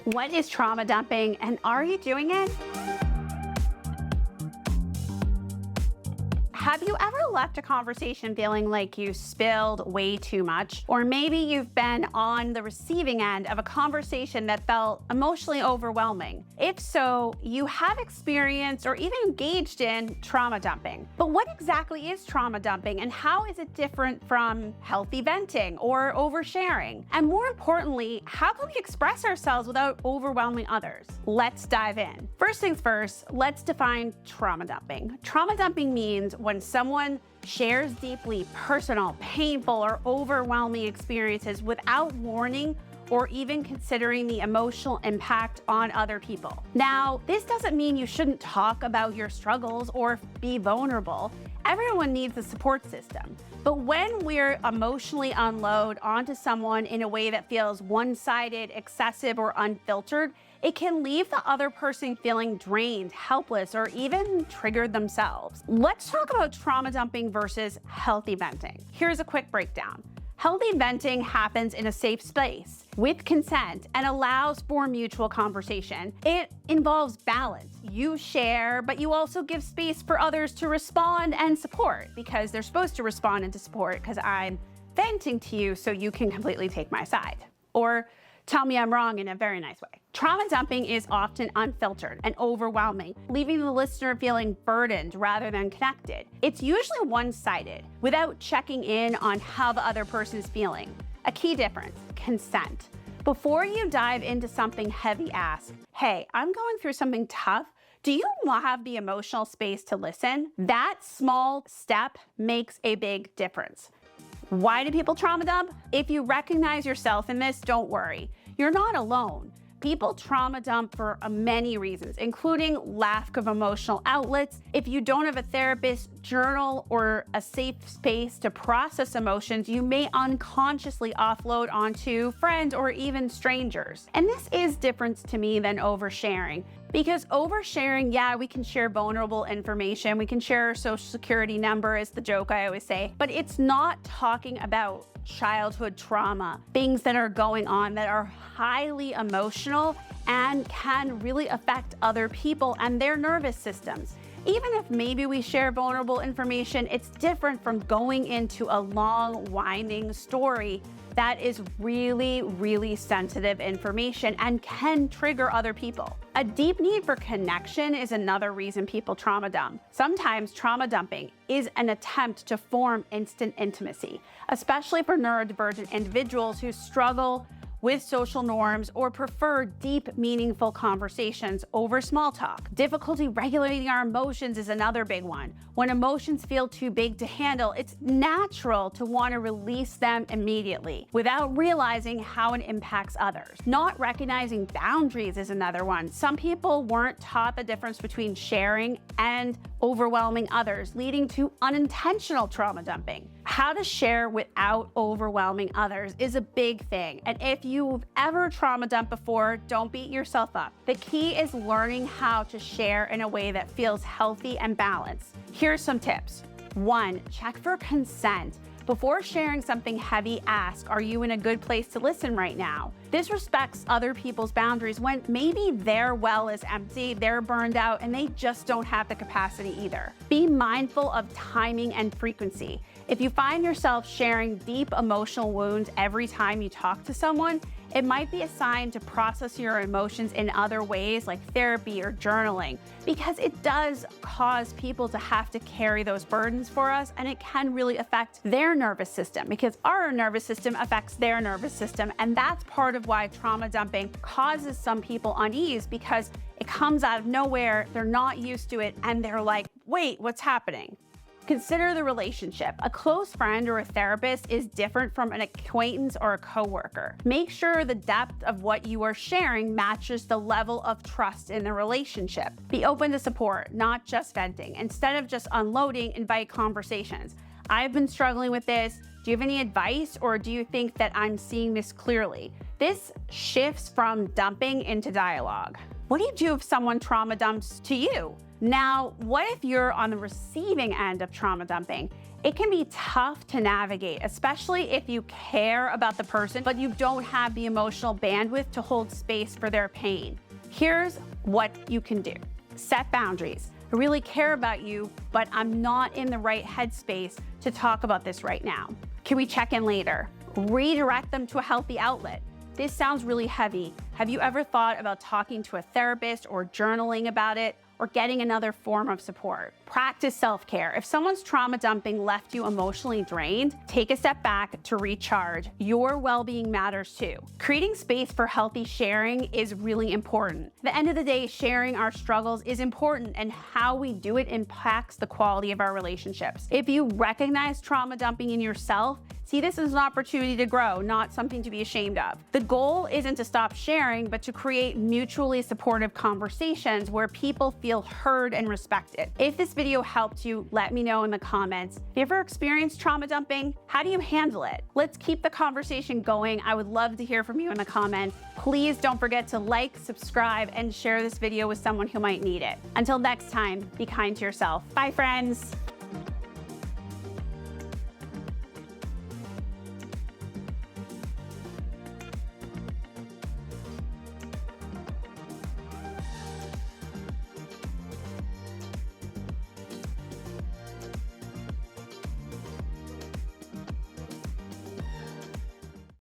What is trauma dumping, and are you doing it? Have you ever left a conversation feeling like you spilled way too much? Or maybe you've been on the receiving end of a conversation that felt emotionally overwhelming. If so, you have experienced or even engaged in trauma dumping. But what exactly is trauma dumping, and how is it different from healthy venting or oversharing? And more importantly, how can we express ourselves without overwhelming others? Let's dive in. First things first, let's define trauma dumping. Trauma dumping means when someone shares deeply personal, painful, or overwhelming experiences without warning or even considering the emotional impact on other people. Now, this doesn't mean you shouldn't talk about your struggles or be vulnerable. Everyone needs a support system. But when we're emotionally unload onto someone in a way that feels one-sided, excessive, or unfiltered, it can leave the other person feeling drained, helpless, or even triggered themselves. Let's talk about trauma dumping versus healthy venting. Here's a quick breakdown. Healthy venting happens in a safe space with consent and allows for mutual conversation. It involves balance. You share, but you also give space for others to respond and support, because they're supposed to respond and to support because I'm venting to you so you can completely take my side. Or tell me I'm wrong in a very nice way. Trauma dumping is often unfiltered and overwhelming, leaving the listener feeling burdened rather than connected. It's usually one-sided, without checking in on how the other person is feeling. A key difference: consent. Before you dive into something heavy, ask, hey, I'm going through something tough. Do you have the emotional space to listen? That small step makes a big difference. Why do people trauma dump? If you recognize yourself in this, don't worry. You're not alone. People trauma dump for many reasons, including lack of emotional outlets. If you don't have a therapist, journal, or a safe space to process emotions, you may unconsciously offload onto friends or even strangers. And this is different to me than oversharing. Because oversharing, yeah, we can share vulnerable information. We can share our social security number, is the joke I always say. But it's not talking about childhood trauma, things that are going on that are highly emotional and can really affect other people and their nervous systems. Even if maybe we share vulnerable information, it's different from going into a long, winding story that is really, really sensitive information and can trigger other people. A deep need for connection is another reason people trauma dump. Sometimes trauma dumping is an attempt to form instant intimacy, especially for neurodivergent individuals who struggle with social norms or prefer deep, meaningful conversations over small talk. Difficulty regulating our emotions is another big one. When emotions feel too big to handle, it's natural to want to release them immediately without realizing how it impacts others. Not recognizing boundaries is another one. Some people weren't taught the difference between sharing and overwhelming others, leading to unintentional trauma dumping. How to share without overwhelming others is a big thing. And if you've ever trauma dumped before, don't beat yourself up. The key is learning how to share in a way that feels healthy and balanced. Here's some tips. 1, check for consent. Before sharing something heavy, ask, are you in a good place to listen right now? This respects other people's boundaries when maybe their well is empty, they're burned out, and they just don't have the capacity either. Be mindful of timing and frequency. If you find yourself sharing deep emotional wounds every time you talk to someone, it might be a sign to process your emotions in other ways like therapy or journaling, because it does cause people to have to carry those burdens for us, and it can really affect their nervous system because our nervous system affects their nervous system. And that's part of why trauma dumping causes some people unease, because it comes out of nowhere, they're not used to it, and they're like, wait, what's happening? Consider the relationship. A close friend or a therapist is different from an acquaintance or a coworker. Make sure the depth of what you are sharing matches the level of trust in the relationship. Be open to support, not just venting. Instead of just unloading, invite conversations. I've been struggling with this. Do you have any advice, or do you think that I'm seeing this clearly? This shifts from dumping into dialogue. What do you do if someone trauma dumps to you? Now, what if you're on the receiving end of trauma dumping? It can be tough to navigate, especially if you care about the person, but you don't have the emotional bandwidth to hold space for their pain. Here's what you can do. Set boundaries. I really care about you, but I'm not in the right headspace to talk about this right now. Can we check in later? Redirect them to a healthy outlet. This sounds really heavy. Have you ever thought about talking to a therapist or journaling about it, or getting another form of support? Practice self-care. If someone's trauma dumping left you emotionally drained, take a step back to recharge. Your well-being matters too. Creating space for healthy sharing is really important. At the end of the day, sharing our struggles is important, and how we do it impacts the quality of our relationships. If you recognize trauma dumping in yourself, see this as an opportunity to grow, not something to be ashamed of. The goal isn't to stop sharing, but to create mutually supportive conversations where people feel heard and respected. If this video helped you, let me know in the comments. Have you ever experienced trauma dumping? How do you handle it? Let's keep the conversation going. I would love to hear from you in the comments. Please don't forget to like, subscribe, and share this video with someone who might need it. Until next time, be kind to yourself. Bye, friends.